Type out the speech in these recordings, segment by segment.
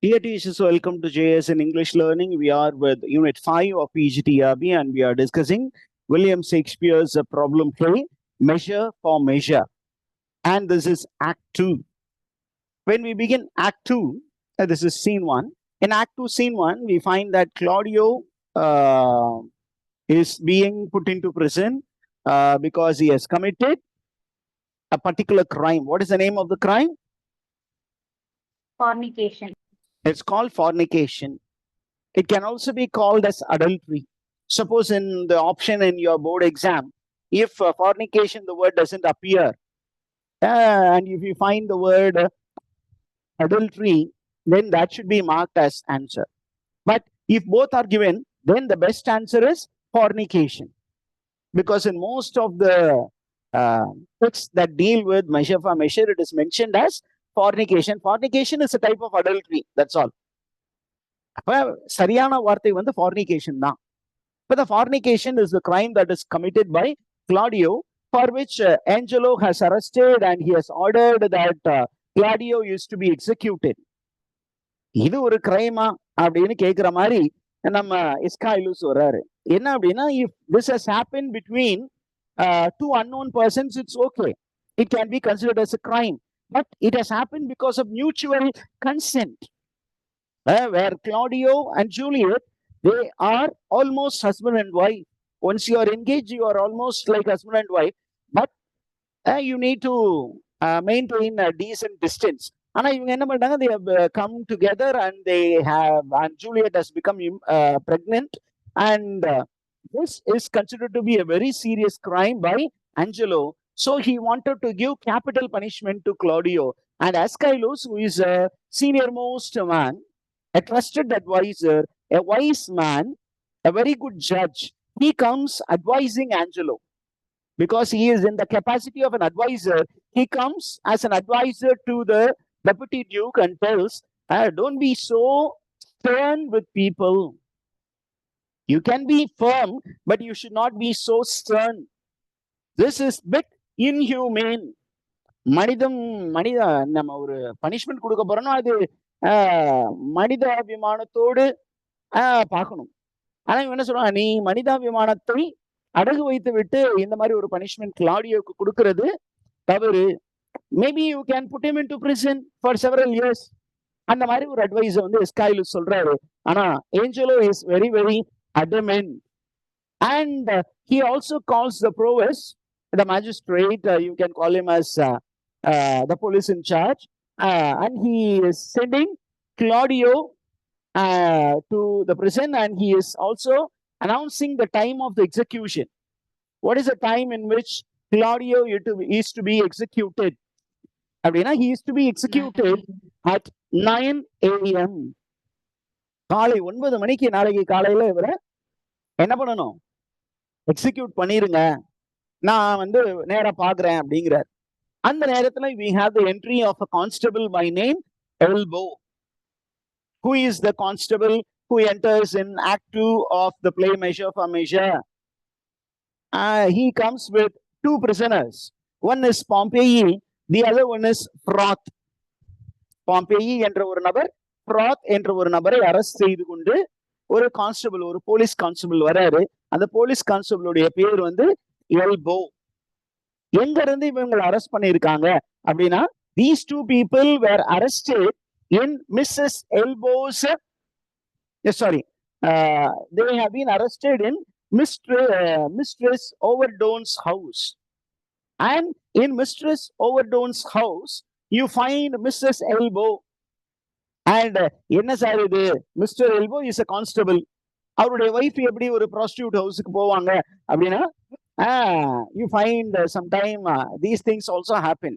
Dear teachers, welcome to JS in English Learning. We are with Unit 5 of PGTRB and we are discussing William Shakespeare's problem play, Measure for Measure. And this is Act 2. When we begin Act 2, this is Scene 1. In Act 2, Scene 1, we find that Claudio is being put into prison because he has committed a particular crime. What is the name of the crime? Fornication. It's called fornication. It can also be called as adultery. Suppose in the option in your board exam, if fornication, the word doesn't appear, and if you find the word adultery, then that should be marked as answer. But if both are given, then the best answer is fornication. Because in most of the texts that deal with measure for measure, it is mentioned as fornication. Fornication is a type of adultery. That's all. அப்ப சரியான வார்த்தை வந்து fornication தான். But the fornication is the crime that is committed by Claudio, for which Angelo has arrested and he has ordered that Claudio is to be executed. இது ஒரு கிரைமா அப்படின்னு கேட்கிற மாதிரி நம்ம எஸ்காயிலூஸ் வர்றாரு. என்ன அப்படின்னா, if this has happened between two unknown persons, it's okay. It can be considered as a crime. But it has happened because of mutual consent. Where Claudio and Juliet, they are almost husband and wife. Once you are engaged, you are almost like husband and wife. But you need to maintain a decent distance. ஆனா இவங்க என்ன பண்றாங்க, they have come together and Juliet has become pregnant, and this is considered to be a very serious crime by Angelo. So he wanted to give capital punishment to Claudio, and Ascylus, who is a senior most man, a trusted advisor, a wise man, a very good judge, he comes advising Angelo. Because he is in the capacity of an advisor, he comes as an advisor to the deputy duke and tells, don't be so stern with people. You can be firm, but you should not be so stern. This is bit inhumane. மனித நம்ம ஒரு punishment கொடுக்க போறோம்னா அது மனிதாபிமானத்தோடு பார்க்கணும். ஆனா இவன் என்ன சொல்றான், நீ மனிதாபிமானத்தை அடகு வைத்து விட்டு இந்த மாதிரி ஒரு பனிஷ்மெண்ட் கிளாடியோக்கு கொடுக்கிறது தவறு. Maybe you can put him into prison for several years. அந்த மாதிரி ஒரு அட்வைஸ் வந்து எஸ்காயிலஸ் சொல்றாரு. ஆனா Angelo is very very adamant. And he also calls the provost, the magistrate, you can call him as the police in charge, and he is sending Claudio to the prison, and he is also announcing the time of the execution. What is the time in which Claudio is to be executed? அப்படின்னா he is to be executed at 9 AM. காலை 9 மணிக்கு நாளைக்கு காலையில இவரை என்ன பண்ணணும், execute பண்ணிருங்க, நான் வந்து நேரா பாக்குறேன் அப்படிங்கிறார். அந்த நேரத்துல we have the entry of a constable by name Elbow. Who is the constable who enters in Act 2 of the play Measure for Measure? He comes with two prisoners. One is Pompey, the other one is Froth. Pompey என்ற ஒரு நபர், Froth என்ற ஒரு நபரை arrest செய்து கொண்டு ஒரு constable, ஒரு போலீஸ் கான்ஸ்டபிள் வராரு. அந்த போலீஸ் கான்ஸ்டபிளுடைய பேர் வந்து எல்போ. எங்க இருந்து இவங்களை அரெஸ்ட் பண்ணிருக்காங்க அப்படின்னா, these two people were arrested in Mrs. Elbow's they have been arrested in Mistress Overdone's house. And in Mistress Overdone's house you find Mrs. Elbow. And என்ன சார் இது, mister elbow is a constable. அவருடைய wife எப்படி ஒரு prostitute ஹவுஸுக்கு போவாங்க அப்படின்னா, you find sometime these things also happen.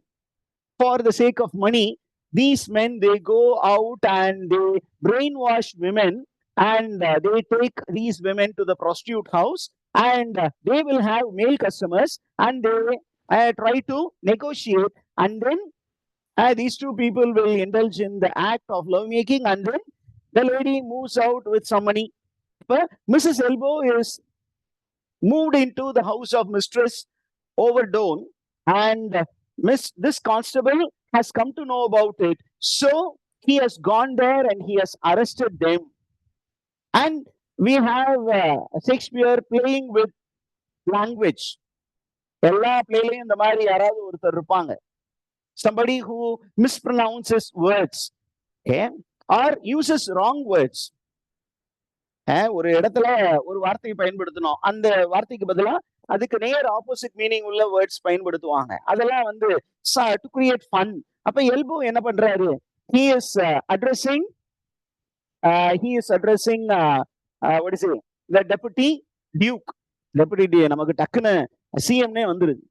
For the sake of money, these men, they go out and they brainwash women, and they take these women to the prostitute house, and they will have male customers, and they try to negotiate, and then these two people will indulge in the act of lovemaking, and then the lady moves out with some money. But Mrs. Elbow is moved into the house of Mistress Overdone, and this constable has come to know about it. So he has gone there and he has arrested them. And we have Shakespeare playing with language. எல்லா பிளேலையும் இந்த மாதிரி யாராவது ஒருத்தர் இருப்பாங்க. Somebody who mispronounces words, okay, or uses wrong words. ஒரு இடத்துல ஒரு வார்த்தையை பயன்படுத்தணும், அந்த வார்த்தைக்கு பதிலா அதுக்கு நேர் ஆப்போசிட் மீனிங் உள்ள வேர்ட்ஸ் பயன்படுத்துவாங்க. அதெல்லாம் வந்து டு கிரியேட் ஃபன். அப்ப எல்போ என்ன பண்றாரு? he is addressing what is it, the deputy duke. Deputy நமக்கு டக்குன்னு சிஎம்னே வந்துருது.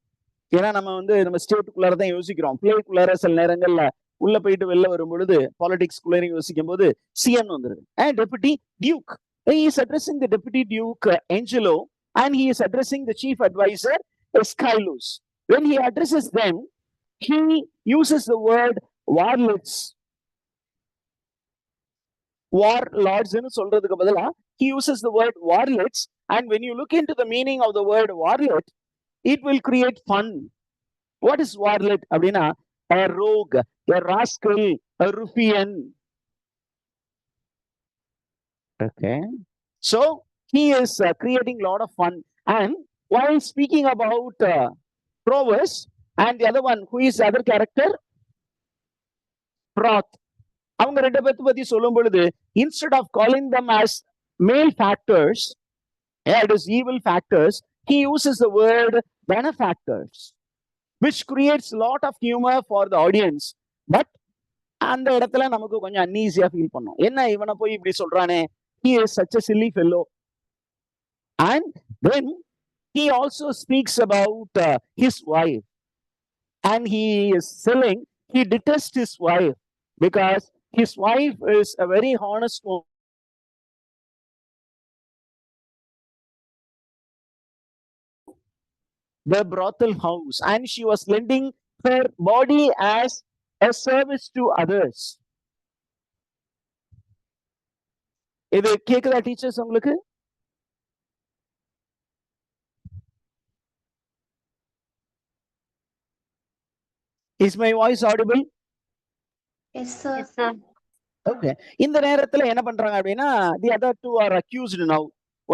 ஏன்னா நம்ம ஸ்டேட்டுக்குள்ளார தான் யோசிக்கிறோம். பிளேக்குள்ளார சில நேரங்கள்ல உள்ள போயிட்டு வெளில வரும் பொழுது பாலிடிக்ஸ்குள்ள யோசிக்கும் போது சிஎம் வந்துருது. Deputy Duke, he is addressing the deputy duke Angelo, and he is addressing the chief advisor Aeschylus. When he addresses them, he uses the word warlords. Warlords ன்னு சொல்றதுக்கு பதிலா he uses the word warlords, and when you look into the meaning of the word warlord, it will create fun. What is warlord? அப்படின்னா a rogue, a rascal, a ruffian. Okay, so he is creating a lot of fun. And while speaking about Provis and the other one, who is the other character, Proth, அவங்க ரெண்டு பேர்த்து பத்தி சொல்லும் பொழுது, instead of calling them as male factors, it is evil factors, he uses the word benefactors, which creates a lot of humor for the audience. But அந்த இடத்துல நமக்கு கொஞ்சம் அன்ஈஸியா ஃபீல் பண்ணோம். என்ன இவனை போய் இப்படி சொல்றானே, he is such a silly fellow. And then he also speaks about his wife, and he is saying he detests his wife because his wife is a very honest woman. The brothel house, and she was lending her body as a service to others. இது கேக்குதா teachers உங்களுக்கு? Is my voice audible? Yes, sir. Yes, sir. Okay. இந்த நேரத்துல என்ன பண்றாங்க அப்படின்னா, the other two are accused now.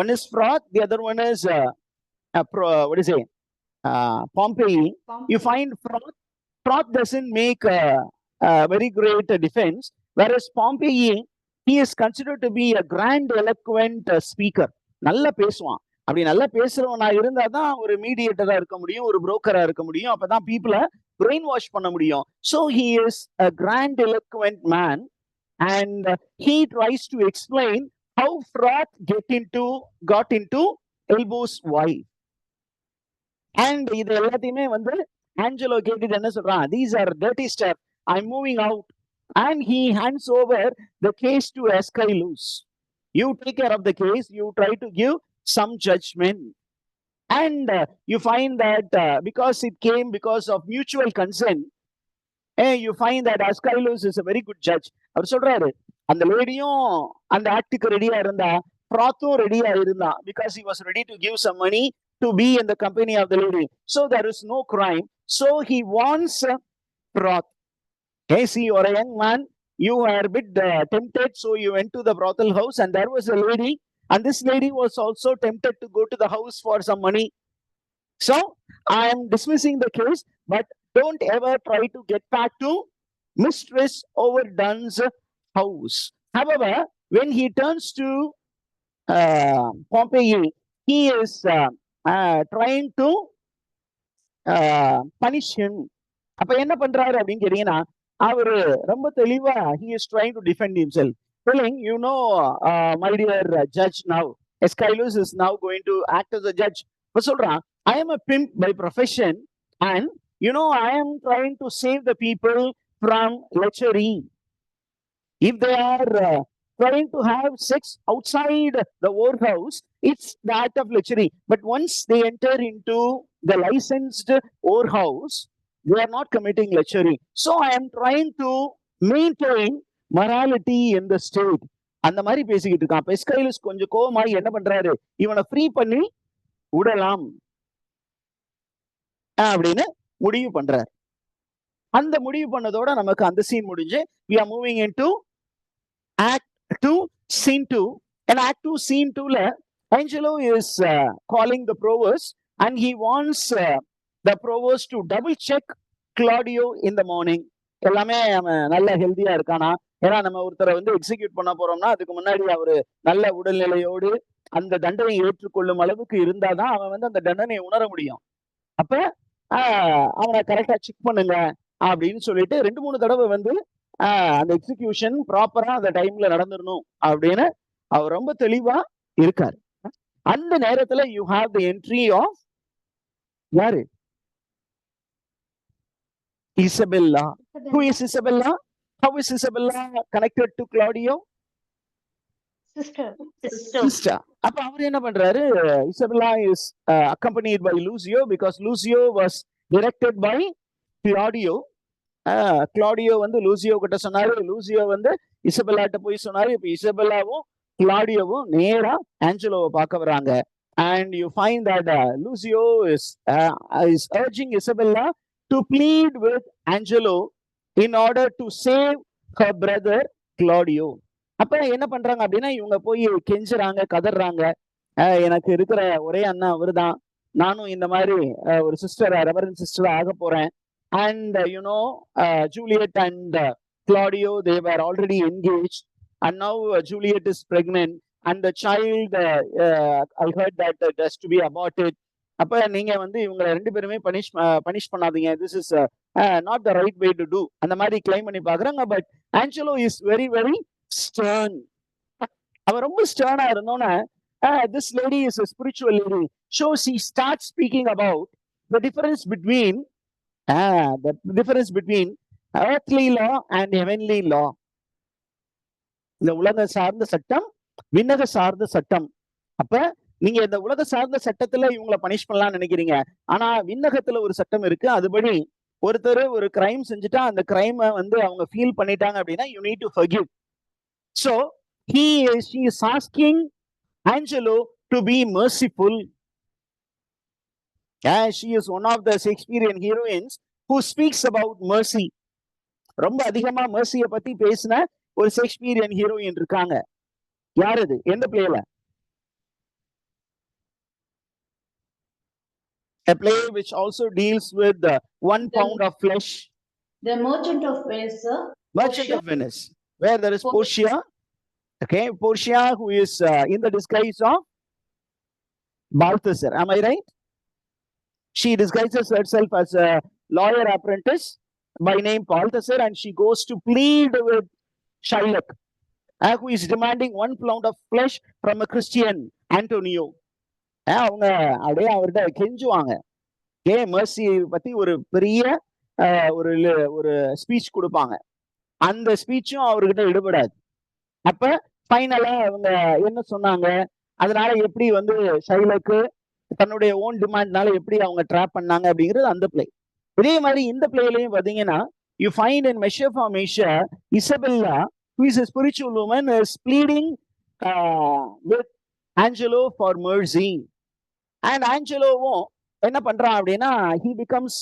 One is fraud, the other one is what is it? Pompey. You find fraud doesn't make a very great defense, whereas Pompey, he is considered to be a grand eloquent speaker. நல்லா பேசுவான். அப்படி நல்லா பேசுறவனா இருந்தா தான் ஒரு மீடியேட்டரா இருக்க முடியும், ஒரு புரோக்கரா இருக்க முடியும். அப்பதான் பீப்புளை brain wash பண்ண முடியும். So he is a grand eloquent man, and he tries to explain how fraud got into Elbo's wife. And இது எல்லாத்தையுமே வந்து ஆஞ்சலோ கேட்டுட்டு என்ன சொல்றான்? These are dirty stuff, I'm moving out. And he hands over the case to Aeschylus. You take care of the case, you try to give some judgment. And you find that because it came because of mutual consent, you find that Aeschylus is a very good judge. அவர் சொல்றாரு, அந்த லேடியும் அந்த ஆக்டுக்கு ரெடியா இருந்தா, Prothum ரெடியா இருந்தா, because he was ready to give some money to be in the company of the lady. So there is no crime. So he wants Proth. Hey, see, you are a young man, you are a bit tempted, so you went to the brothel house, and there was a lady, and this lady was also tempted to go to the house for some money. So I am dismissing the case, but don't ever try to get back to Mistress Overdone's house. However, when he turns to Pompey, he is trying to punish him. அப்ப என்ன பண்றாரு அப்படின்னு கேட்டீங்கன்னா, அவரு ரொம்ப தெளிவா he is trying to defend himself, telling, you know, my dear judge, now Aeschylus is now going to act as a judge. இப்ப சொல்றான், I am a pimp by profession, and you know, I am trying to save the people from lechery. If they are trying to have sex outside the whorehouse, it's the act of lechery. But once they enter into the licensed whorehouse, they are not committing lechery. So I am trying to maintain morality in the state. அந்த மாதிரி பேசிக்கிட்டு இருக்கான். Aeschylus கொஞ்சம் கோவமாயி என்ன பண்றாரு, இவனை free பண்ணி விடலாம் அப்படின்னு முடிவு பண்றாரு. அந்த முடிவு பண்ணதோட நமக்கு அந்த சீன் முடிஞ்சு we are moving into act 2 scene 2. and act 2 scene 2ல Angelo is calling the provost and he wants the provost to double check Claudio in the morning. எல்லாமே அவன் நல்ல ஹெல்தியா இருக்கானா, ஏன்னா நம்ம ஒருத்தரை வந்து எக்ஸிக்யூட் பண்ண போறோம்னா அதுக்கு முன்னாடி அவரு நல்ல உடல்நிலையோடு அந்த தண்டனை ஏற்றுக்கொள்ளும் அளவுக்கு இருந்தாதான் அவன் வந்து அந்த தண்டனையை உணர முடியும். அப்ப அவனை கரெக்டா செக் பண்ணுங்க அப்படின்னு சொல்லிட்டு 2-3 தடவை வந்து அந்த எக்ஸிகியூஷன் ப்ராப்பரா அந்த டைம்ல நடந்துடணும் அப்படின்னு அவர் ரொம்ப தெளிவா இருக்காரு. அந்த நேரத்துல you have the entry of யாரு? Isabella. Who is Isabella? How is Isabella connected to Claudio? Sister. அப்ப அவர் என்ன பண்றாரு? Isabella is accompanied by Lucio because Lucio was directed by Claudio. Claudio வந்து லூசியோ கிட்ட சொன்னாரு, லூசியோ வந்து இசபெல்லாட்ட போய் சொன்னாரு. இப்ப இசபெல்லாவும் கிளாடியோவும் நேரா ஆஞ்சலோவை பார்க்க வராங்க. and you find that Lucio is urging Isabella to plead with Angelo in order to save her brother Claudio. அப்ப என்ன பண்றாங்க அப்படின்னா, இவங்க போய் கெஞ்சுறாங்க, கதறாங்க. எனக்கு இருக்கிற ஒரே அண்ணா அவருதான், நானும் இந்த மாதிரி ஒரு சிஸ்டர் ரெவரண்ட் சிஸ்டர் ஆக போறேன். and Juliet and Claudio, they were already engaged, and now Juliet is pregnant and the child I heard that it has to be aborted. அப்ப நீங்க வந்து இவங்க ரெண்டு பேருமே பனிஷ் பண்ணாதீங்க, this is not the right way to do அந்த மாதிரி claim பண்ணி பாக்குறாங்க. But Angelo is very very stern. அவர் ரொம்ப ஸ்டர்னா இருந்தோன்னா this lady is a spiritual lady, so she starts speaking about the difference between earthly law and heavenly law. இந்த உலக சார்ந்த சட்டம், விண்ணக சார்ந்த சட்டம். அப்ப நீங்க இந்த உலக சார்ந்த சட்டத்துல இவங்களை பனிஷ் பண்ணலாம்னு நினைக்கிறீங்க, ஆனா விண்ணகத்துல ஒரு சட்டம் இருக்கு. அதுபடி ஒருத்தர் ஒரு கிரைம் செஞ்சுட்டா அந்த கிரைமை வந்து அவங்க ஃபீல் பண்ணிட்டாங்க அப்படின்னா you need to forgive. So she is asking Angelo to be merciful. She is one of the Shakespearean heroines who speaks about mercy. ரொம்ப அதிகமா mercy பத்தி பேசின ஒரு ஷேக்ஸ்பியரின் ஹீரோயின் இருக்காங்க. யார் அது? எந்த பிளேல? A play which also deals with 1 pound of flesh. The Merchant of Venice, sir. Merchant of Venice, where there is Portia. Okay, Portia, who is in the disguise of Balthazar. Am I right? She disguises herself as a lawyer apprentice by name Balthazar, and she goes to plead with Shylock, who is demanding 1 pound of flesh from a Christian Antonio. அவங்க அப்படியே அவர்கிட்ட கெஞ்சுவாங்க. mercy பத்தி ஒரு பெரிய ஒரு speech கொடுப்பாங்க. அந்த ஸ்பீச்சும் அவர்கிட்ட ஈடுபடாது. அப்ப ஃபைனலா அவங்க என்ன சொன்னாங்க, அதனால எப்படி வந்து ஷைலக்கு தன்னுடைய ஓன் டிமாண்ட்னால எப்படி அவங்க ட்ராப் பண்ணாங்க அப்படிங்கிறது அந்த பிளே. இதே மாதிரி இந்த பிளேலையும் பாத்தீங்கன்னா, you find in Measure for Measure, Isabella, who is a spiritual woman, is pleading with Angelo for mercy. And Angeloவும் என்ன பண்றான் அப்படின்னா, he becomes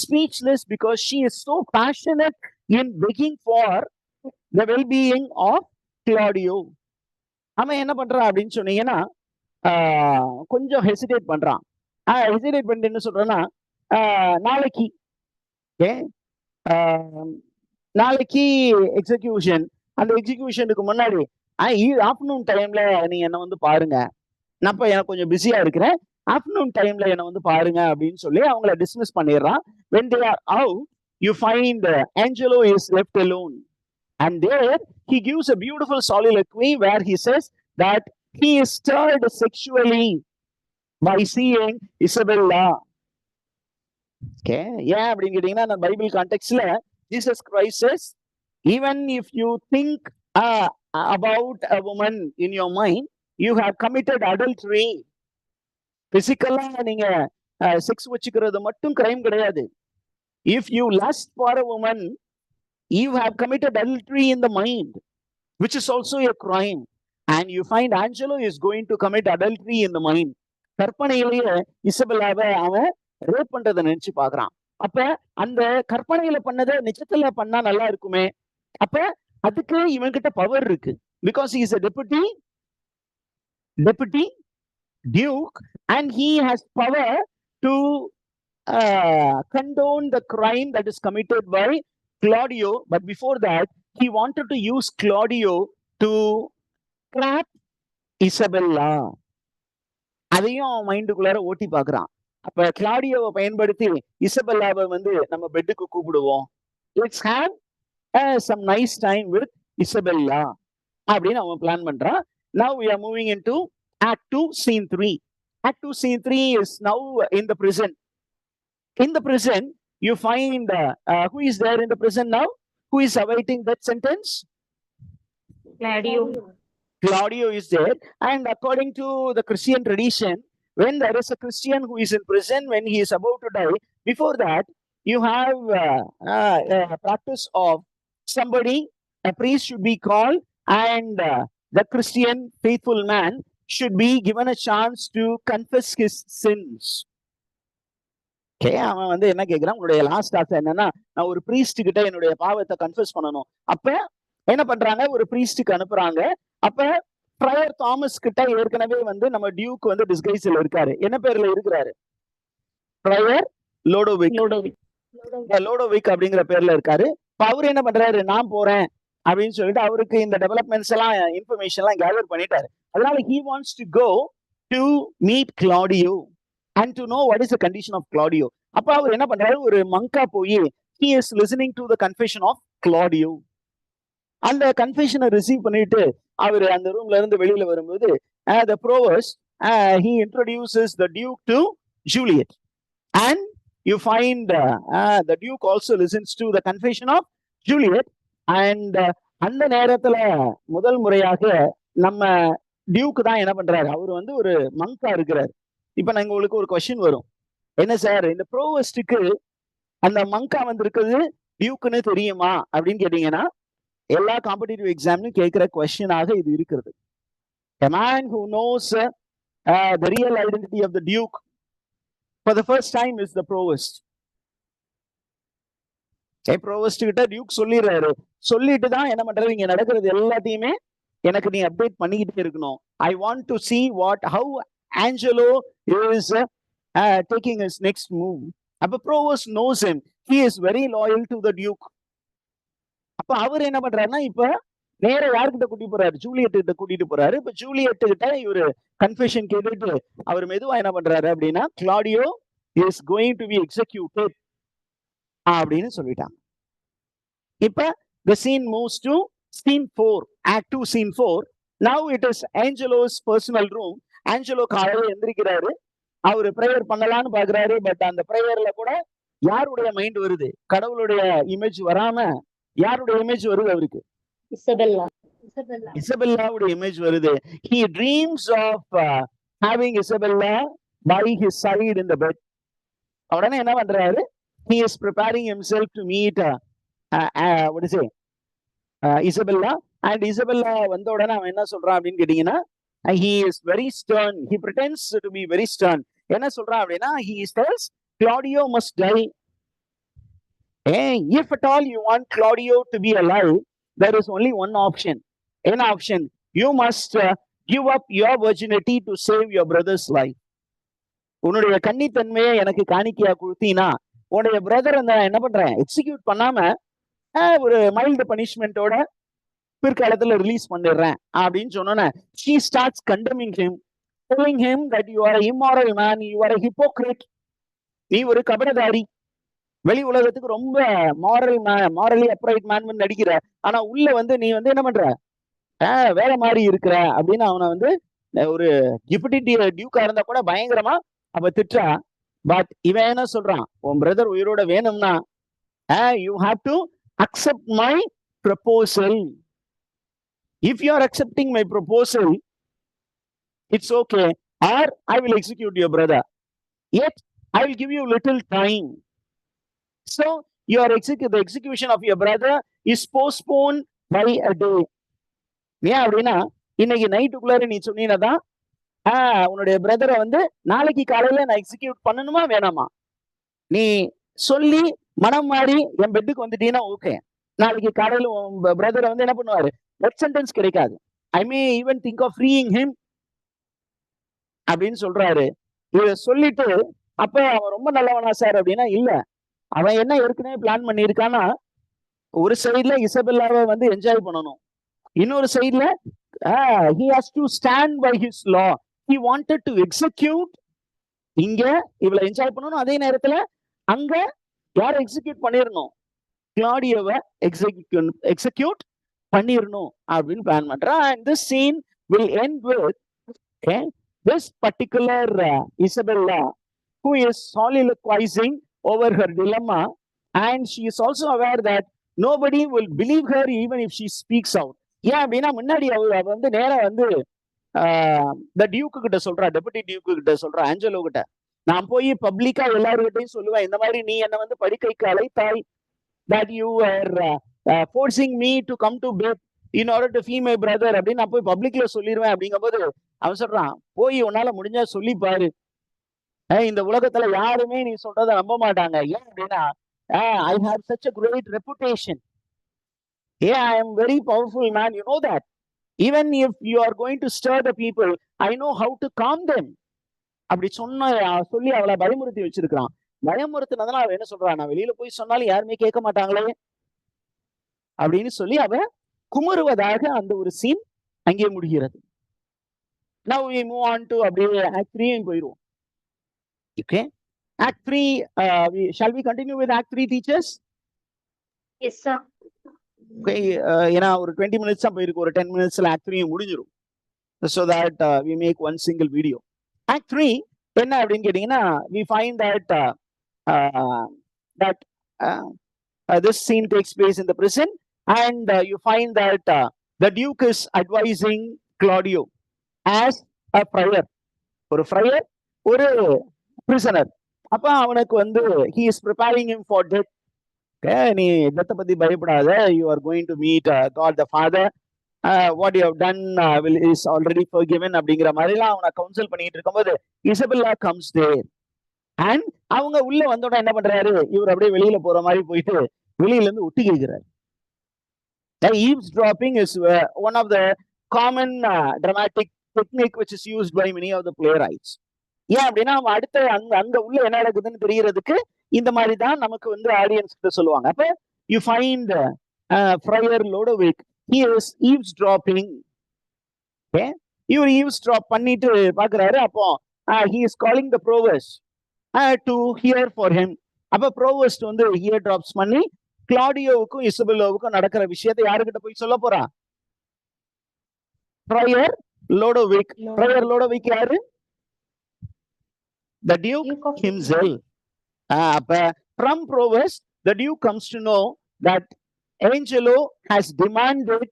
speechless because she is so passionate in begging for the well-being of Claudio. அவன் என்ன பண்றான் அப்படின்னு சொன்னீங்கன்னா, கொஞ்சம் hesitate பண்றான். ஹெசிடேட் பண்ணிட்டு என்ன சொல்றேன்னா, நாளைக்கு எக்ஸிகியூஷன், அந்த எக்ஸிகியூஷனுக்கு முன்னாடி ஆஃப்டர்நூன் டைம்ல நீங்க என்ன வந்து பாருங்க, நான் இப்ப எனக்கு கொஞ்சம் பிஸியா இருக்கிறேன், ஆஃப்டர்நூன் டைம்ல என்ன வந்து பாருங்க அப்படின்னு சொல்லி அவங்கள டிஸ்மிஸ் பண்ணிடுறான். when they are out, you find Angelo is left alone, and there he gives a beautiful soliloquy where he says that he is stirred sexually by seeing Isabella. Okay, yeah, அப்படின்னு கேட்டீங்கன்னா, அந்த Bible கான்டெக்ட்ல Jesus Christ says, even if you think about a woman in your mind, you have committed adultery. பிசிக்கலா நீங்க sex வச்சுக்கிறது மட்டும் crime கிடையாது. If you lust for a woman, you have committed adultery in the mind, which is also a crime. And you find Angelo is going to commit adultery in the mind. கற்பனையிலேயே இசபெல்லாவை அவன் rape பண்றதை நினைச்சு பாக்குறான். அப்ப அந்த கற்பனையில பண்ணதை நிஜத்துல பண்ணா நல்லா இருக்குமே. அப்ப அதுக்கு இவன்கிட்ட பவர் இருக்கு. Because he is a deputy duke and he has power to condone the crime that is committed by Claudio. But before that, he wanted to use Claudio to trap Isabella. அதையும் அவன் மைண்டுக்குள்ளார ஓட்டி பாக்குறான். அப்ப கிளாடியோவை பயன்படுத்தி இசபெல்லாவை வந்து நம்ம பெட்டுக்கு கூப்பிடுவோம். Let's have some nice time with Isabella அப்படின்னு அவன் பிளான் பண்றான். Now we are moving into Act 2, Scene 3. Act 2, Scene 3 is now in the prison. In the prison, you find who is there in the prison now? Who is awaiting that sentence? Claudio is there. And according to the Christian tradition, when there is a Christian who is in prison, when he is about to die, before that, you have a practice of somebody, a priest should be called, and the Christian faithful man should be given a chance to confess his sins. Okay, அவன் வந்து என்ன கேட்கிறான், உங்களுடைய last ஆசை என்னன்னா, நான் ஒரு priest கிட்ட என்னுடைய பாவத்தை கன்ஃபெஸ் பண்ணணும். அப்ப என்ன பண்றாங்க, ஒரு பிரீஸ்டுக்கு அனுப்புறாங்க. அப்ப பிரயர் தாமஸ் கிட்ட ஏற்கனவே வந்து நம்ம டியூக் வந்து டிஸ்கைஸ்ல இருக்காரு. என்ன பேர்ல இருக்கிறாரு? பிரயர் லோடோவிக் அப்படிங்கிற பேர்ல இருக்காரு. அவரு என்ன பண்றாரு, நான் போறேன் அப்படின்னு சொல்லிட்டு அவருக்கு இந்த டெவலப்மெண்ட்ஸ் எல்லாம் இன்ஃபர்மேஷன் எல்லாம் கேதர் பண்ணிட்டாரு. அதனால he wants to go to meet Claudio and to know what is the condition of Claudio. அப்ப அவர் என்ன பண்றாரு, ஒரு மங்கா போய் he is listening to the confession of Claudio. அந்த கன்ஃபெஷனை ரிசீவ் பண்ணிட்டு அவர் அந்த ரூம்ல இருந்து வெளியில வரும்போது the provost he introduces the duke to Juliet, and you find the duke also listens to the confession of Juliet. And அந்த நேரத்துல முதல் முறையாக நம்ம டியூக் தான் என்ன பண்றாரு, அவர் வந்து ஒரு மங்கா இருக்கிறார். இப்ப நான் உங்களுக்கு ஒரு கொஸ்டின் வரும், என்ன சார் இந்த ப்ரோவஸ்டுக்கு அந்த மங்கா வந்திருக்கிறது டியூக்குன்னு தெரியுமா அப்படின்னு கேட்டீங்கன்னா, எல்லா காம்படிட்டிவ் எக்ஸாம்லையும் கேட்கிற கொஸ்டினாக இது இருக்கிறது. A man who knows the real identity of the duke for the first time is the provost. ப்ரோவஸ்ட் கிட்ட டியூக் சொல்லிடுறாரு. சொல்லிட்டு தான் என்ன பண்றாரு, இங்க நடக்கிறது எல்லாத்தையுமே எனக்கு நீ அப்டேட் பண்ணிக்கிட்டே இருக்கணும். I want to see how Angelo is taking his next move. அப்ப provost knows him. He is very loyal to the duke. அப்ப அவர் என்ன பண்றாருன்னா, இப்ப நேர யார்கிட்ட கூட்டிட்டு போறாரு, ஜூலியட் கிட்ட கூட்டிட்டு போறாரு. இப்ப ஜூலியட் கிட்ட இவரு கன்ஃபெஷன் கேட்டுட்டு அவர் மெதுவா என்ன பண்றாரு அப்படின்னா, Claudio is going to be executed அப்படின்னு சொல்லிட்டாங்க. இப்ப the scene moves to scene 4, act 2, scene 4. Now it is Angelo's personal room. Angelo காலையில எந்திரிக்கிறாரு, அவரு பிரேயர் பண்ணலான்னு பாக்குறாரு. பட் அந்த பிரேயர்ல கூட யாருடைய மைண்ட் வருது, கடவுளுடைய இமேஜ் வராம யாருடைய இமேஜ் வருது அவருக்கு, இசபெல்லாவுடைய இமேஜ் வருது. He dreams of having Isabella by his side in the bed. உடனே என்ன பண்றாரு, he is preparing himself to meet Isabella. And Isabella வந்த உடனே அவன் என்ன சொல்றான் அப்படின்னு கேட்டீங்கன்னா, he is very stern. He pretends to be very stern. என்ன சொல்றான் அப்படின்னா, he tells Claudio must die. If at all you want Claudio to be alive, there is only one option. An option, you must give up your virginity to save your brother's life. உன்னுடைய கன்னித்தன்மையை எனக்கு காணிக்கையா கொடுத்தீனா உன்னுடைய brother என்ன பண்றேன், execute பண்ணாம ஒரு mild பனிஷ்மெண்டோட பிற்காலத்துல release பண்ணிடுறேன் அப்படின்னு சொன்னோன்னே, she starts condemning him, telling him that you are an immoral man, you are a hypocrite. நீ ஒரு கபடதாரி, வெளி உலகத்துக்கு ரொம்ப மாரலி அப்ரைட் மேன் நடிக்கிற, ஆனா உள்ள வந்து நீ வந்து என்ன பண்ற, வேற மாதிரி இருக்கிற அப்படின்னு அவனை வந்து ஒரு டிப்யூட்டி டியூக்கா இருந்தா கூட பயங்கரமா அவ திட்டா. பட் இவன் என்ன சொல்றான், உன் பிரதர் உயிரோட வேணும்னா you have to accept my proposal. If you are accepting my proposal, it's okay, or I will execute your brother. Yet I will give you little time. So your the execution of your brother is postponed by a day. ஏன் அப்படின்னா, இன்னைக்கு நைட்டுக்குள்ளார நீ சொன்னீங்கதான் உன்னுடைய பிரதரை வந்து நாளைக்கு காலையில நான் execute பண்ணணுமா வேணாமா, நீ சொல்லி மனம் மாறி என் பெட்டுக்கு வந்துட்டீங்கன்னா ஓகே, நாளைக்கு காலையில பிரதரை வந்து என்ன பண்ணுவாரு, டெத் சென்டென்ஸ் கிடைக்காது. I may even think of freeing him அப்படின்னு சொல்றாரு. இத சொல்லிட்டு அப்ப அவன் ரொம்ப நல்லவனா சார் அப்படின்னா இல்ல, அவன் என்ன ஏற்கனவே பிளான் பண்ணியிருக்கான்னா, ஒரு சைடுல இசபெல்லாவை வந்து என்ஜாய் பண்ணணும், இன்னொரு சைடுல he has to stand by his law. He wanted to execute. இங்க இவளை என்ஜாய் பண்ணணும், அதே நேரத்துல அங்க யார எக்ஸிக்யூட் பண்ணிடணும், கிளாடியோவை எக்ஸிக்யூட் பண்ணிடணும் அப்படின்னு பிளான் பண்றான். And this scene will end with this particular Isabella, who is soliloquizing over her dilemma, and she is also aware that nobody will believe her even if she speaks out. ஏன் அப்படின்னா முன்னாடி அவ வந்து நேரா வந்து த Duke கிட்ட சொல்றா, deputy Duke கிட்ட சொல்றா, ஆஞ்சலோ கிட்ட, நான் போய் பப்ளிக்கா எல்லாருக்கிட்டையும் சொல்லுவேன், இந்த மாதிரி நீ என்ன வந்து படுக்கைக்கு அழைத்தாய், that you were forcing me to come to bed in order to feed my brother அப்படின்னு நான் போய் பப்ளிக்ல சொல்லிடுவேன். அப்படிங்கும்போது அவன் சொல்றான், போய் உன்னால முடிஞ்சா சொல்லி பாரு, இந்த உலகத்துல யாருமே நீ சொல்றதை நம்ப மாட்டாங்க. ஏன் அப்படின்னா I have such a great reputation. Yeah, I am very powerful man, you know that. Even if you are going to stir the people, I know how to calm them. அப்படி சொல்லி அவளை பயமுறுத்தி வச்சிருக்கான். பயமுறுத்தினதுனால அவ என்ன சொல்றான், நான் வெளியில போய் சொன்னாலும் யாருமே கேட்க மாட்டாங்களே அப்படின்னு சொல்லி அவ குமருவதாக அந்த ஒரு சீன் அங்கே முடிகிறது. Now we move on to அப்படியே Act 3 போயிடுவோம். Okay, Act 3, shall we continue with Act 3, teachers? Yes, sir. Okay, ஏன்னா ஒரு 20 minutes தான் போயிருக்கு, ஒரு 10 minutesல Act 3 முடிஞ்சிடும். So that we make one single video. Act 3 என்ன அப்படின்னு கேட்டீங்கன்னா, we find that this scene takes place in the prison, and you find that the Duke is advising Claudio as a friar. ஒரு friar, ஒரு prisoner. அப்ப அவனுக்கு வந்து he is preparing him for death. நீ டெத்தை பத்தி பயப்படாத, you are going to meet God the Father. What you have done is already forgiven அப்படிங்கிற மாதிரிலாம் அவனை கவுன்சில் பண்ணிட்டு இருக்கும்போது இசபெல்லா comes there, and அவங்க உள்ள வந்தோட என்ன பண்றாரு, இவர் அப்படியே வெளியில போற மாதிரி போயிட்டு வெளியில இருந்து ஒட்டி கேட்கிறாரு. Eavesdropping is one of the common dramatic technique which is used by many of the playwrights. ஏன் அப்படின்னா அவன் அடுத்த அங்க உள்ள என்ன நடக்குதுன்னு தெரியறதுக்கு இந்த மாதிரி தான் நமக்கு வந்து ஆடியன்ஸ் கிட்ட சொல்லுவாங்க. அப்ப you find Friar Lodovick, he is eavesdropping. Okay, இவர் eavesdrop பண்ணிட்டு பாக்குறாரு. அப்போ he is calling the provost to hear for him. அப்ப provost வந்து ear drops பண்ணி கிளாடியோவுக்கும் இசபெல்லாவுக்கும் நடக்கிற விஷயத்தை யாருக்கிட்ட போய் சொல்ல போறா, Friar Lodovick. Friar Lodovick யாரு, the Duke himself. அப்ப from provost the Duke comes to know that Angelo has demanded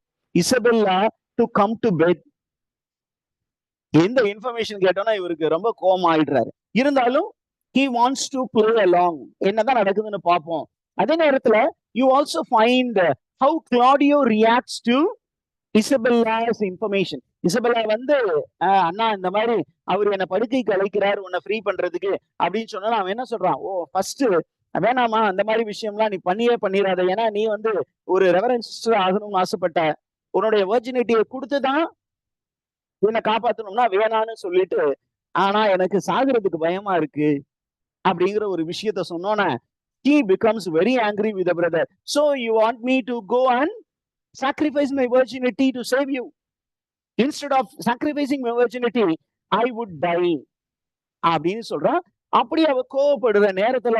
Isabella to come to bed. இந்த இன்ஃபர்மேஷன் கேட்டோம்னா இவருக்கு ரொம்ப கோபம் ஆயிடுறாரு. இருந்தாலும் he wants to play along, என்னதான் நடக்குதுன்னு பார்ப்போம். அதே நேரத்துல you also find how Claudio reacts to Isabella's information. Isabella வந்து அண்ணா இந்த மாதிரி அவர் என்ன படுக்கைக்கு அழைக்கிறார் உன்னை ஃப்ரீ பண்றதுக்கு அப்படின்னு சொன்னா அவன் என்ன சொல்றான், ஓ ஃபர்ஸ்ட் வேணாமா அந்த மாதிரி விஷயம்லாம் நீ பண்ணிடாத, ஏன்னா நீ வந்து ஒரு ரெவரன்ஸ் சிஸ்டர் ஆகணும்னு ஆசைப்பட்ட, உன்னுடைய வெர்ஜினிட்டியை கொடுத்துதான் உன்னை காப்பாற்றணும்னா வேணான்னு சொல்லிட்டு, ஆனா எனக்கு சாகுறதுக்கு பயமா இருக்கு அப்படிங்கிற ஒரு விஷயத்த சொன்னோன்னே he becomes very angry with the brother. So you want me to go and sacrifice my virginity to save you? Instead of sacrificing my virginity, I would die அப்படின்னு சொல்றான். அப்படி அவ கோவப்படுற நேரத்துல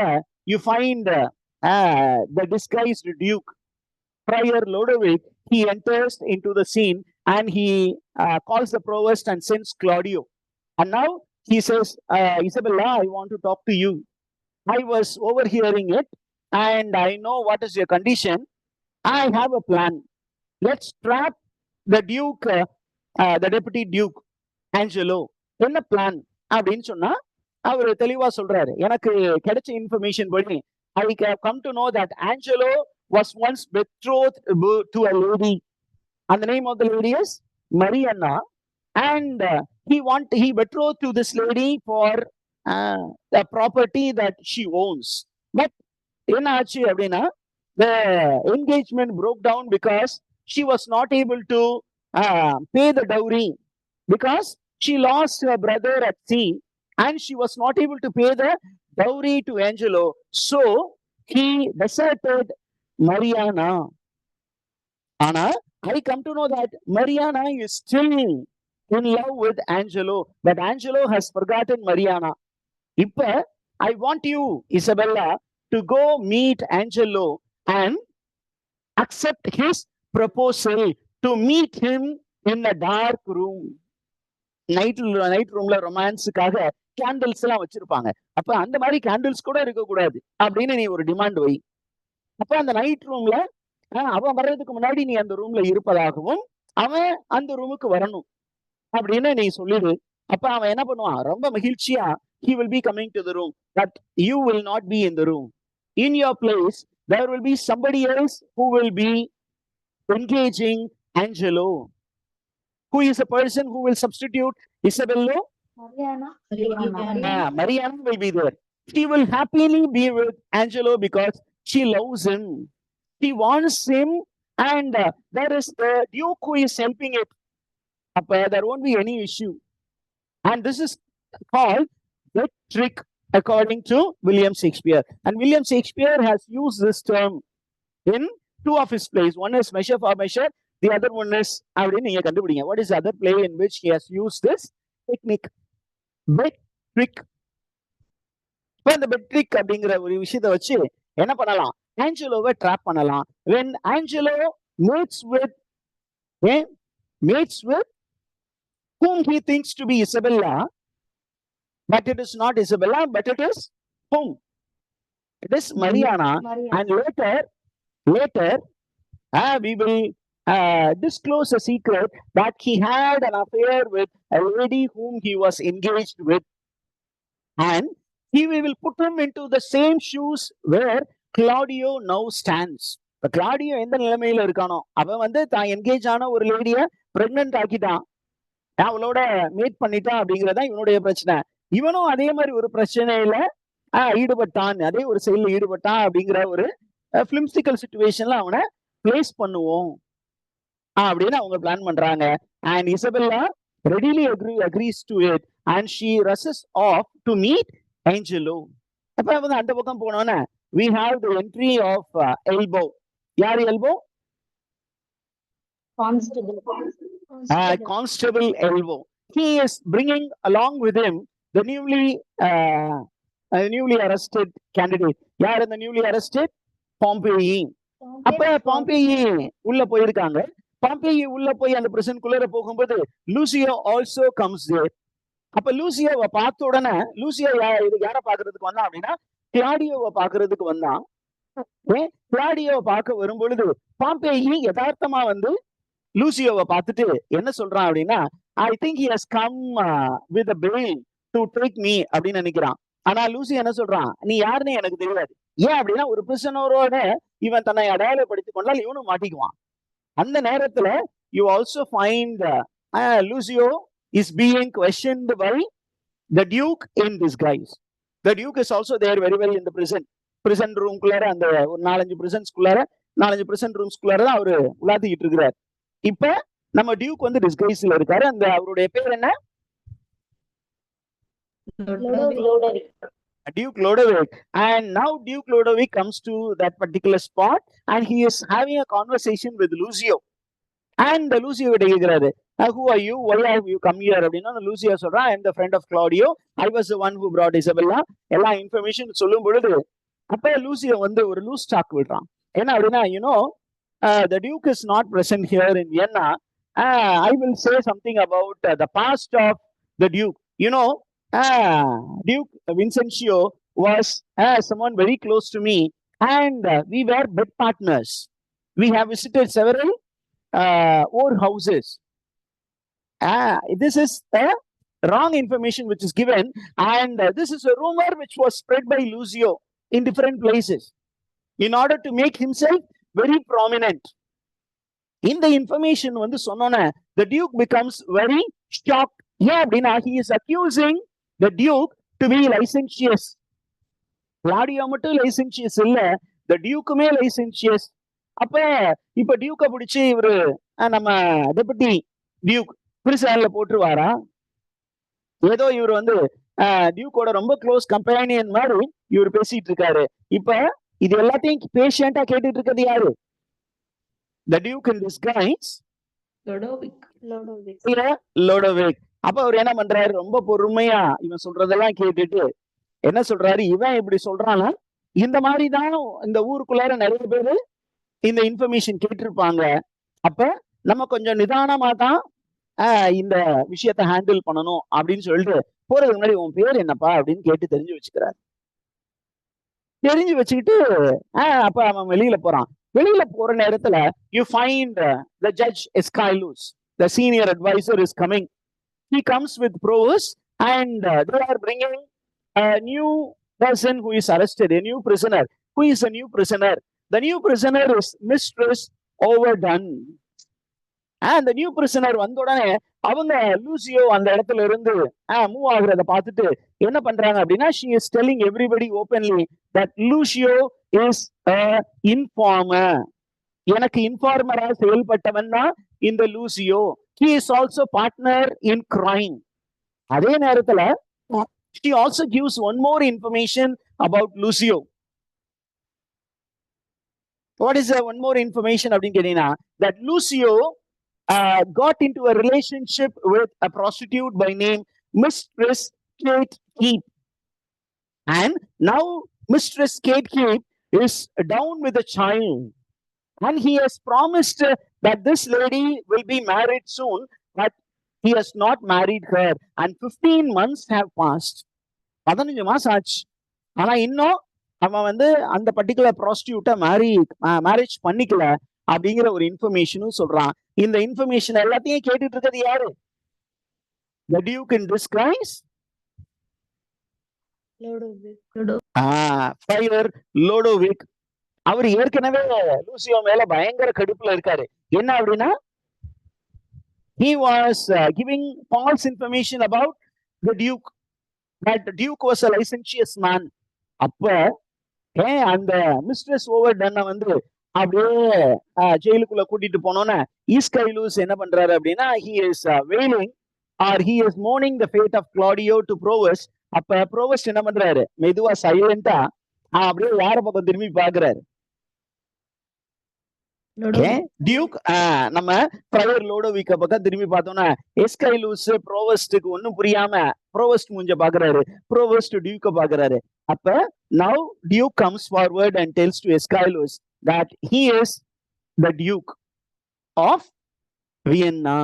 you find the disguised Duke, Friar Lodovick, he enters into the scene and he calls the provost and sends Claudio. And now he says, Isabella, I want to talk to you. I was overhearing it and I know what is your condition. I have a plan. Let's trap the Duke, the Deputy Duke, Angelo. என்ன plan அப்படின்னு சொன்னா அவர் தெளிவா சொல்றாரு, எனக்கு கிடைச்ச information படி I have come to know that Angelo was once betrothed to a lady, and the name of the lady is Marianna, and he betrothed to this lady for the property that she owns. But என்ன ஆச்சு அப்படின்னா the engagement broke down because she was not able to pay the dowry because she lost her brother at sea and she was not able to pay the dowry to Angelo. So he deserted Mariana. Anna, I come to know that Mariana is still in love with Angelo, but Angelo has forgotten Mariana. இப்ப I want you, Isabella, to go meet Angelo and accept his proposal to meet him in a dark room. Night ரூம்ல ரொமான்ஸுக்காக candles எல்லாம் வச்சிருப்பாங்க. அப்ப அந்த மாதிரி candles கூட இருக்கக்கூடாது அப்படின்னு நீ ஒரு டிமாண்ட் வை. அப்ப அந்த நைட் ரூம்ல அவன் வர்றதுக்கு முன்னாடி நீ அந்த ரூம்ல இருப்பதாகவும் அவன் அந்த ரூமுக்கு வரணும் அப்படின்னு நீ சொல்லிடு. அப்ப அவன் என்ன பண்ணுவான், ரொம்ப மகிழ்ச்சியா he will be coming to the room, but you will not be in the room. In your place there will be somebody else who will be engaging Angelo. Who is a person who will substitute Isabella? Mariana will be there. She will happily be with Angelo because she loves him. She wants him, and there is the Duke who is helping it. There won't be any issue. And this is called the trick according to William Shakespeare. And William Shakespeare has used this term in two of his plays. One is Measure for Measure. The other one is, what is the other play in which he has used this technique? Bed trick. When the bed trick அப்படிங்கிற ஒரு விஷயத்தை வச்சு என்ன பண்ணலாம், ஆஞ்சலோவை drop பண்ணலாம். When Angelo mates with whom he thinks to be Isabella, but it is not Isabella, but it is whom? It is Mariana. And later we will disclose a secret that he had an affair with a lady whom he was engaged with, and we will put him into the same shoes where Claudio now stands. இப்ப Claudio எந்த நிலைமையில இருக்கானோ, அவன் வந்து தான் engage ஆன ஒரு லேடிய pregnant ஆக்கிட்டான், அவளோட மீட் பண்ணிட்டான் அப்படிங்கறதா இவனுடைய பிரச்சனை. இவனும் அதே மாதிரி ஒரு பிரச்சனையில ஈடுபட்டான், அதே ஒரு செயல்ல ஈடுபட்டான் அப்படிங்கிற ஒரு பிலிம்ஸ்டிக்கல் சிச்சுவேஷன்ல அவனை பிளேஸ் பண்ணுவோம் அப்படின்னு அவங்க பிளான் பண்றாங்க. And Isabella readily agrees to it and she rushes off to meet Angelo. அப்ப வந்து அந்த பக்கம் போனோம்னா we have the entry of Elbow. யார் Elbow? Constable Elbow. He is bringing along with him the newly arrested candidate. யார் இந்த newly arrested? Pompey. அப்ப பாம்பேயி உள்ள போயிருக்காங்க. பாம்பேயி உள்ள போய் அந்த பிரசன்குள்ள போகும்போது லூசியோ ஆல்சோ கம்ஸ் தேர். அப்ப லூசியோவை பார்த்த உடனே லூசியோ யார பாக்குறதுக்கு வந்தான் அப்படின்னா கிளாடியோவை பாக்குறதுக்கு வந்தான். கிளாடியோவை பார்க்க வரும் பொழுது பாம்பேயி யதார்த்தமா வந்து லூசியோவை பார்த்துட்டு என்ன சொல்றான் அப்படின்னா, I think he has come with a bill to take me அப்படின்னு நினைக்கிறான். ஆனா லூசி என்ன சொல்றான், நீ யாருன்னு எனக்கு தெரியாது. ஏன் அப்படின்னா ஒரு பிரிசனரோட இவன் தன்னை அடையாளப்படுத்திக் கொண்டால் இவனும் மாட்டிக்குவான். அந்த நேரத்துல you also find Lucio is being questioned by the Duke in disguise. The Duke is also there very well in the prison room குள்ளார, அந்த ஒரு 4-5 prison rooms குள்ளார தான் அவரு உலாத்திக்கிட்டு இருக்கிறார். இப்ப நம்ம டியூக் வந்து டிஸ்கைஸ்ல இருக்காரு. அந்த அவருடைய பேர் என்ன? Duke Lodovick. And now Duke Lodovick comes to that particular spot and he is having a conversation with Lucio. And Lucio கேக்குறாரு, who are you? Why have you come here? அப்படின்னா Lucio சொல்றான், I am the friend of Claudio. I was the one who brought Isabella. எல்லா information சொல்லும் பொழுது அப்ப Lucio வந்து ஒரு loose talk விடுறான். என்ன அப்படின்னா, you know, the Duke is not present here in Vienna. I will say something about the past of the Duke. You know, Duke Vincencio was someone very close to me and we were bed partners. We have visited several old houses. This is wrong information which is given and this is a rumor which was spread by Lucio in different places in order to make himself very prominent. In the information வந்து சொன்னோன்னே the Duke becomes very shocked. Yeah, he is accusing the Duke to be licentious. Claudio மட்டும் லைசென்சியஸ் இல்ல, இந்த டியூக்குமே லைசென்சியஸ். அப்ப இப்ப டியூக்க பிடிச்சி இவரு நம்ம டெபுட்டி டியூக் பிரிசன்ல போட்டுருவாரா? ஏதோ இவர் வந்து டியூக்கோட ரொம்ப க்ளோஸ் கம்பேனியன் மாதிரி இவர் பேசிட்டு இருக்காரு. இப்ப இது எல்லாத்தையும் பேஷண்டா கேட்டுட்டு இருக்கிறது யாரு? The Duke in disguise, லோடோவிக். அப்ப அவர் என்ன பண்றாரு? ரொம்ப பொறுமையா இவன் சொல்றதெல்லாம் கேட்டுட்டு என்ன சொல்றாரு? இவன் இப்படி சொல்றானா, இந்த மாதிரிதான் இந்த ஊருக்குள்ளார நிறைய பேரு இந்த இன்ஃபர்மேஷன் கேட்டிருப்பாங்க. அப்ப நம்ம கொஞ்சம் நிதானமா தான் இந்த விஷயத்த ஹேண்டில் பண்ணணும் அப்படின்னு சொல்லிட்டு போறதுக்கு முன்னாடி உன் பேர் என்னப்பா அப்படின்னு கேட்டு தெரிஞ்சு வச்சுக்கிறாரு. தெரிஞ்சு வச்சுக்கிட்டு அப்ப அவன் வெளியில போறான். வெளியில போற நேரத்துல you find the judge Escalus, the senior advisor is coming. He comes with Provost and they are bringing a new person who is arrested, a new prisoner. Who is a new prisoner? The new prisoner is Mistress Overdone. அந்த new prisoner வந்த உடனே அவங்க Lucio அந்த இடத்துல இருந்து move ஆகுறத பார்த்துட்டு என்ன பண்றாங்க அப்படின்னா, she is telling everybody openly that Lucio is a informer. எனக்கு இன்ஃபார்மரா செயல்பட்டவன் தான் இந்த Lucio. he is also partner in crime. அதே நேரத்துல she also gives one more information about Lucio. What is the one more information அப்படின்னு கேட்டீங்கன்னா, that Lucio got into a relationship with a prostitute by name Mistress Kate Heap. And now Mistress Kate Heap is down with a child. And he has promised that this lady will be married soon, but he has not married her. And 15 months have passed. 15 மாசம் ஆச்சு. ஆனா இன்னும் அவன் வந்து அந்த particular ப்ராஸ்டியூட்டை marriage பண்ணிக்கல அப்படிங்கிற ஒரு இன்ஃபர்மேஷனும் சொல்றான். இந்த இன்ஃபர்மேஷன் எல்லாத்தையும் கேட்டுட்டு இருக்கிறது யாரு? The Duke in disguise, லோடோவிக். அவர் ஏற்கனவே லூசியோ மேல பயங்கர கடுப்புல இருக்காரு. என்ன அப்படின்னா, he was giving false information about the Duke, that the Duke was a licentious man. அப்ப அந்த மிஸ்ட்ரஸ் ஓவர்டன்ன வந்து அப்படியே ஜெயிலுக்குள்ள கூட்டிட்டு போனோன்னு ஈஸ்கைலூஸ் என்ன பண்றாரு அப்படின்னா, he is wailing or he is mourning the fate of Claudio to Provost. அப்ப Provost என்ன பண்றாரு? மெதுவா சைலண்டா அப்படியே யார பக்கம் திரும்பி பாக்குறாரு? டியூக் நம்ம பிரயர் லோடோவிக்க பக்கம் திரும்பி பார்த்தோம்னா எஸ்கைலூஸ் ப்ரோவஸ்டுக்கு ஒன்னும் புரியாம ப்ரோவஸ்ட் மூஞ்ச பாக்குறாரு, ப்ரோவஸ்ட் டியூக்க பாக்குறாரு. அப்ப now Duke comes forward and tells to Escalus that he is the Duke of Vienna.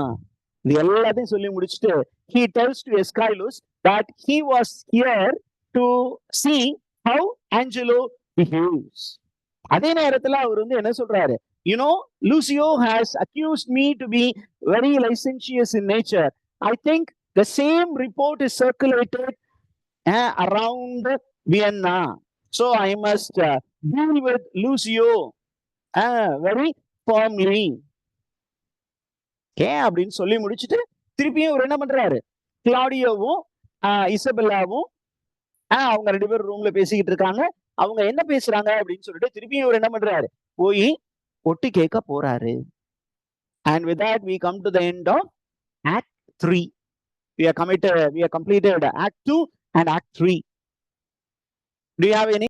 இது எல்லாத்தையும் சொல்லி முடிச்சுட்டு he tells to Escalus that he was here to see how Angelo behaves. அதே நேரத்துல அவர் வந்து என்ன சொல்றாரு? You know, Lucio has accused me to be very licentious in nature. I think the same report is circulated around Vienna. So I must deal with Lucio very firmly. அப்படின்னு சொல்லி முடிச்சுட்டு திருப்பியும் அவர் என்ன பண்றாரு? கிளாடியோவும் இசபெல்லாவும் அவங்க 2 பேரும் ரூம்ல பேசிக்கிட்டு இருக்காங்க. அவங்க என்ன பேசுறாங்க அப்படின்னு சொல்லிட்டு திருப்பியும் அவர் என்ன பண்றாரு? போய் ஒட்டு கேட்க போறாரு. And with that we come to the end of Act 3. We have completed Act 2 and Act 3. Do you have any